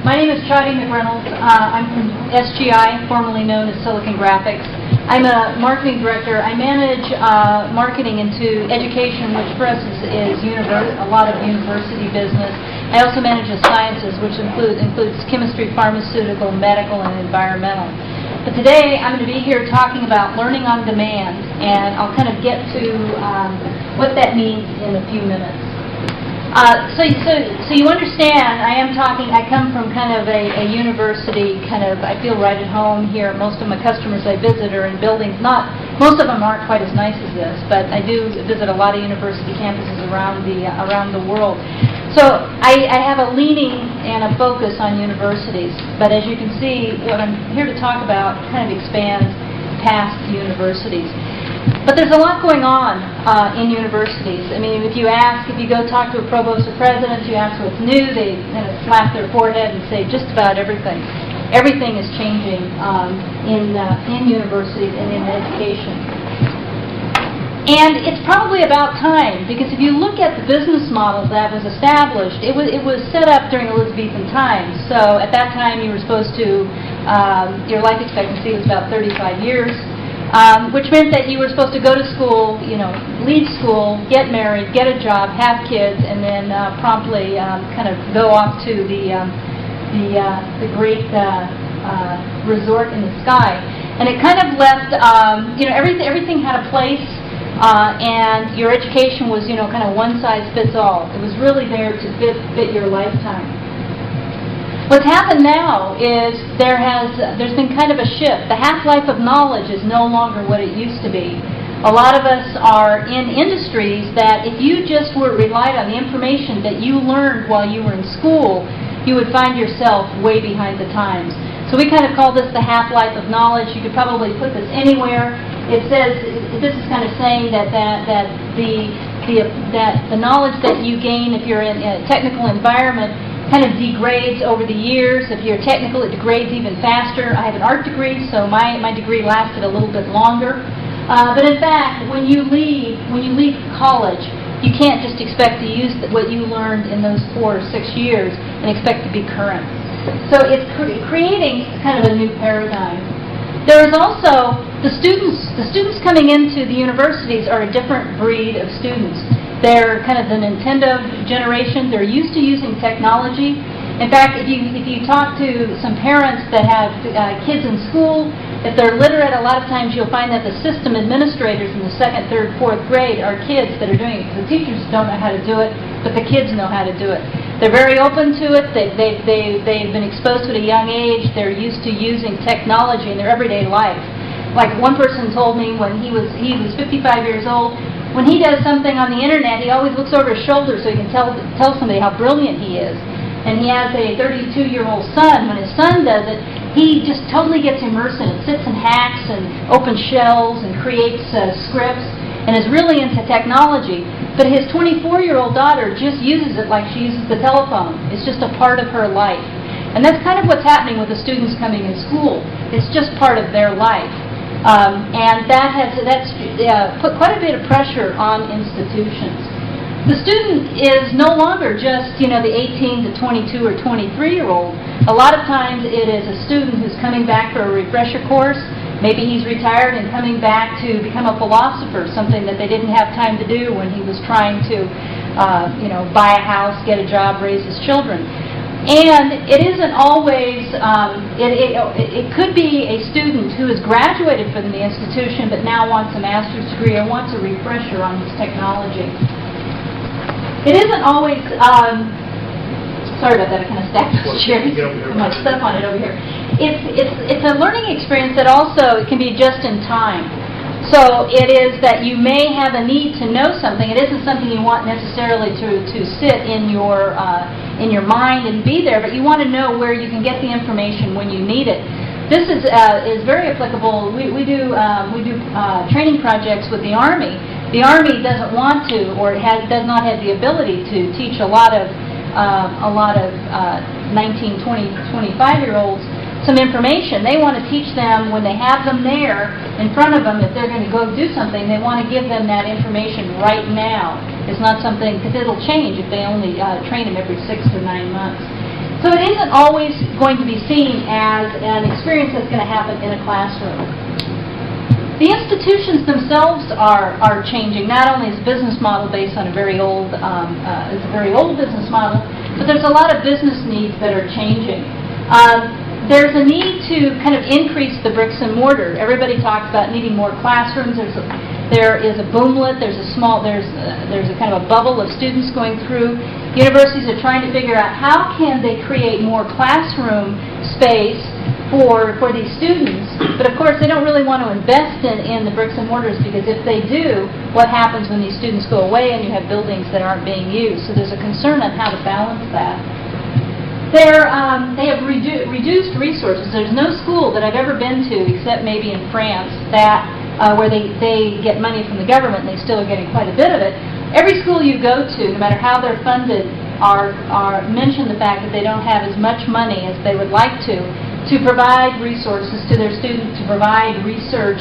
My name is Chadi McReynolds. I'm from SGI, formerly known as Silicon Graphics. I'm a marketing director. I manage marketing into education, which for us is a lot of university business. I also manage the sciences, which includes chemistry, pharmaceutical, medical, and environmental. But today I'm going to be here talking about learning on demand, and I'll kind of get to what that means in a few minutes. So you understand, I come from kind of a university, I feel right at home here. Most of my customers I visit are in buildings, most of them aren't quite as nice as this, but I do visit a lot of university campuses around the world. So I have a leaning and a focus on universities, but as you can see, what I'm here to talk about kind of expands past universities. But there's a lot going on in universities. I mean, if you go talk to a provost or president, you ask what's new, they kind of slap their forehead and say just about everything. Everything is changing in universities and in education. And it's probably about time, because if you look at the business model that was established, it was set up during Elizabethan times. So at that time, you were supposed to, your life expectancy was about 35 years. Which meant that you were supposed to go to school, leave school, get married, get a job, have kids, and then promptly kind of go off to the great resort in the sky. And it kind of left, everything had a place, and your education was, kind of one size fits all. It was really there to fit your lifetime. What's happened now is there's been kind of a shift. The half-life of knowledge is no longer what it used to be. A lot of us are in industries that if you just relied on the information that you learned while you were in school, you would find yourself way behind the times. So we kind of call this the half-life of knowledge. You could probably put this anywhere. It says, this is kind of saying that the knowledge that you gain if you're in a technical environment kind of degrades over the years. If you're technical, it degrades even faster. I have an art degree, so my degree lasted a little bit longer. But in fact, when you leave college, you can't just expect to use what you learned in those 4 or 6 years and expect to be current. So it's creating kind of a new paradigm. There is also the students. The students coming into the universities are a different breed of students. They're kind of the Nintendo generation. They're used to using technology. In fact, if you talk to some parents that have kids in school, if they're literate, a lot of times you'll find that the system administrators in the 2nd, 3rd, 4th grade are kids that are doing it. The teachers don't know how to do it, but the kids know how to do it. They're very open to it. They've been exposed to it at a young age. They're used to using technology in their everyday life. Like one person told me when he was 55 years old, when he does something on the internet, he always looks over his shoulder so he can tell somebody how brilliant he is. And he has a 32-year-old son. When his son does it, he just totally gets immersed in it, sits and hacks and opens shells and creates scripts and is really into technology. But his 24-year-old daughter just uses it like she uses the telephone. It's just a part of her life. And that's kind of what's happening with the students coming in school. It's just part of their life. And that's put quite a bit of pressure on institutions. The student is no longer just, the 18 to 22 or 23-year-old. A lot of times it is a student who's coming back for a refresher course. Maybe he's retired and coming back to become a philosopher, something that they didn't have time to do when he was trying to, buy a house, get a job, raise his children. And it isn't always, it could be a student who has graduated from the institution but now wants a master's degree or wants a refresher on his technology. It isn't always, sorry about that, I kind of stacked those chairs, my stuff on it over here. It's a learning experience that also can be just in time. So it is that you may have a need to know something. It isn't something you want necessarily to sit in your mind and be there, but you want to know where you can get the information when you need it. This is very applicable. We do training projects with the Army. The Army doesn't want to, or does not have the ability to teach a lot of 19, 20, 25-year-olds some information. They want to teach them when they have them there in front of them. If they're going to go do something, they want to give them that information right now. It's not something, because it'll change if they only train them every 6 to 9 months. So it isn't always going to be seen as an experience that's going to happen in a classroom. The institutions themselves are changing. Not only is business model based on a very old business model, but there's a lot of business needs that are changing. There's a need to kind of increase the bricks and mortar. Everybody talks about needing more classrooms. There is a boomlet. There's a kind of a bubble of students going through. Universities are trying to figure out how can they create more classroom space for these students. But of course, they don't really want to invest in the bricks and mortars, because if they do, what happens when these students go away and you have buildings that aren't being used? So there's a concern on how to balance that. They have reduced resources. There's no school that I've ever been to, except maybe in France, that where they get money from the government and they still are getting quite a bit of it. Every school you go to, no matter how they're funded, mention the fact that they don't have as much money as they would like to provide resources to their students, to provide research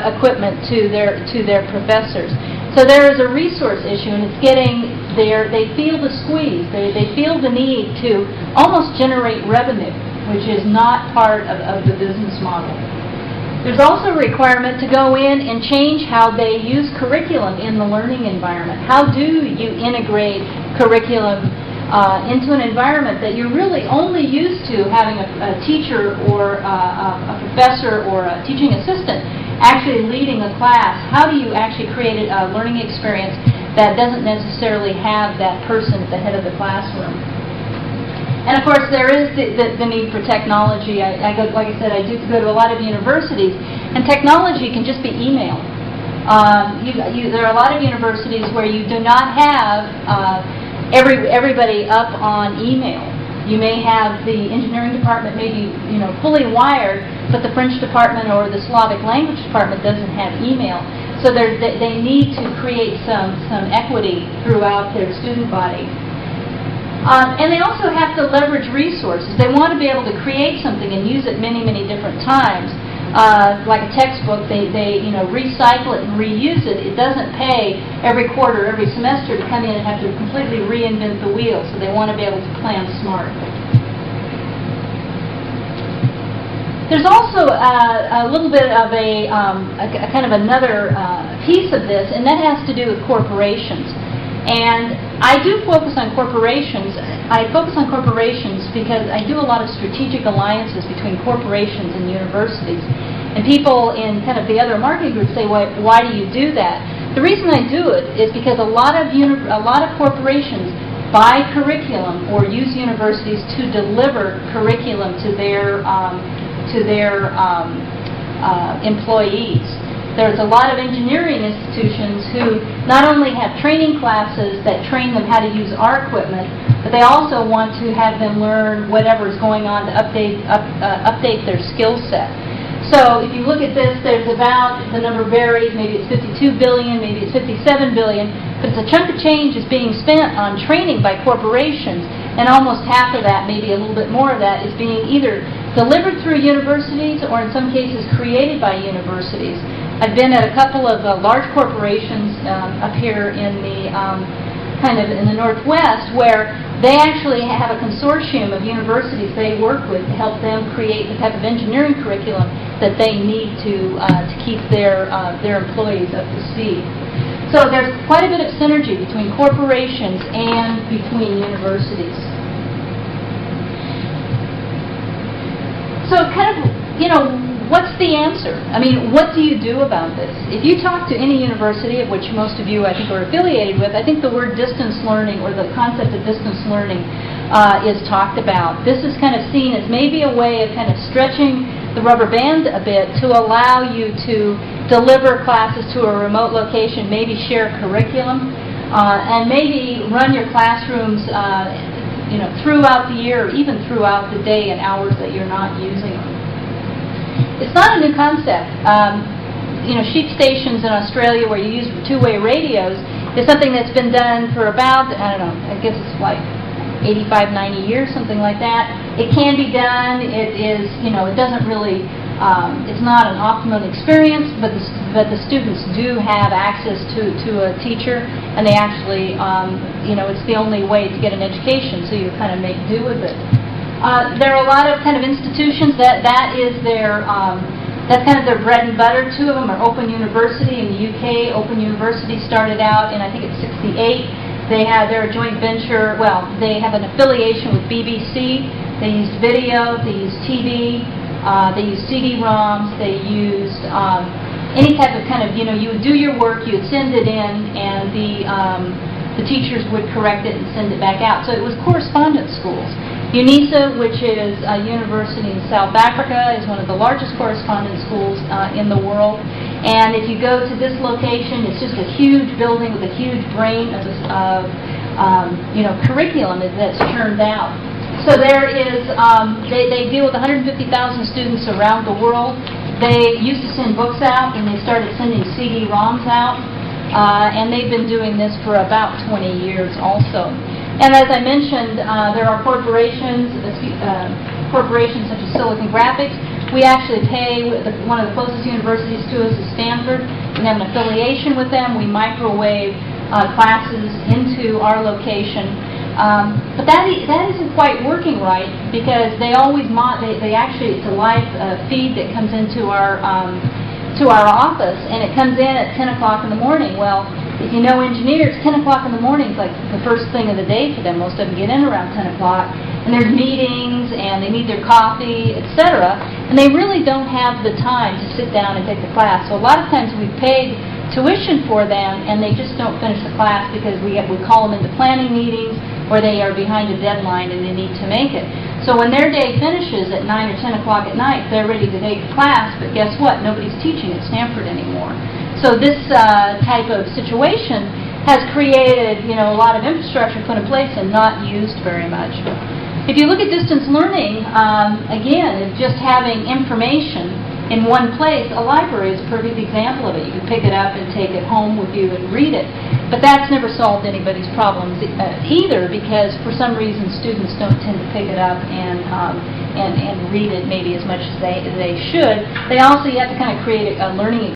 equipment to their professors. So there is a resource issue, and it's getting there. They feel the squeeze. They feel the need to almost generate revenue, which is not part of the business model. There's also a requirement to go in and change how they use curriculum in the learning environment. How do you integrate curriculum into an environment that you're really only used to having a teacher or a professor or a teaching assistant actually leading a class? How do you actually create a learning experience that doesn't necessarily have that person at the head of the classroom? And of course, there is the need for technology. Like I said, I do go to a lot of universities, and technology can just be email. There are a lot of universities where you do not have everybody up on email. You may have the engineering department maybe fully wired, but the French department or the Slavic language department doesn't have email. So they need to create some equity throughout their student body. And they also have to leverage resources. They want to be able to create something and use it many, many different times. Like a textbook, they recycle it and reuse it. It doesn't pay every quarter, every semester to come in and have to completely reinvent the wheel. So they want to be able to plan smart. There's also a little bit of a kind of another piece of this, and that has to do with corporations. And I do focus on corporations. I focus on corporations because I do a lot of strategic alliances between corporations and universities. And people in kind of the other marketing groups say, why do you do that? The reason I do it is because a lot of corporations buy curriculum or use universities to deliver curriculum to their employees. There's a lot of engineering institutions who not only have training classes that train them how to use our equipment, but they also want to have them learn whatever is going on to update their skill set. So if you look at this, there's about, the number varies, maybe it's 52 billion, maybe it's 57 billion, but it's a chunk of change is being spent on training by corporations, and almost half of that, maybe a little bit more of that, is being either delivered through universities or in some cases created by universities. I've been at a couple of large corporations up here in the kind of in the Northwest, where they actually have a consortium of universities they work with to help them create the type of engineering curriculum that they need to keep their employees up to speed. So there's quite a bit of synergy between corporations and between universities. So kind of, what's the answer? I mean, what do you do about this? If you talk to any university, of which most of you I think are affiliated with, I think the word distance learning or the concept of distance learning is talked about. This is kind of seen as maybe a way of kind of stretching the rubber band a bit to allow you to deliver classes to a remote location, maybe share curriculum, and maybe run your classrooms throughout the year, or even throughout the day and hours that you're not using them. It's not a new concept. Sheep stations in Australia where you use two-way radios is something that's been done for about, I don't know, I guess it's like 85, 90 years, something like that. It can be done. It is, it doesn't really, it's not an optimum experience, but the students do have access to a teacher, and they actually, it's the only way to get an education, so you kind of make do with it. There are a lot of kind of institutions that is their that's kind of their bread and butter. Two of them are Open University in the UK. Open University started out in, I think it's 68. They're a joint venture. Well, they have an affiliation with BBC. They used video. They used TV. They used CD-ROMs. They used any type of kind of, you would do your work, you would send it in, and the teachers would correct it and send it back out. So it was correspondence schools. UNISA, which is a university in South Africa, is one of the largest correspondence schools in the world. And if you go to this location, it's just a huge building with a huge brain of curriculum that's churned out. So there is, they deal with 150,000 students around the world. They used to send books out, and they started sending CD-ROMs out. And they've been doing this for about 20 years also. And as I mentioned, there are corporations such as Silicon Graphics. We actually pay, one of the closest universities to us is Stanford. We have an affiliation with them. We microwave classes into our location. But that isn't quite working right, because they always, it's a live feed that comes into our office, and it comes in at 10 o'clock in the morning. Well, if you know engineers, 10 o'clock in the morning is like the first thing of the day for them. Most of them get in around 10 o'clock, and there's meetings, and they need their coffee, etc., and they really don't have the time to sit down and take the class. So a lot of times we've paid tuition for them, and they just don't finish the class because we call them into planning meetings, or they are behind a deadline and they need to make it. So when their day finishes at 9 or 10 o'clock at night, they're ready to take the class, but guess what? Nobody's teaching at Stanford anymore. So this type of situation has created, a lot of infrastructure put in place and not used very much. If you look at distance learning, again, it's just having information in one place. A library is a perfect example of it. You can pick it up and take it home with you and read it. But that's never solved anybody's problems either, because for some reason students don't tend to pick it up and read it maybe as much as they should. You have to kind of create a learning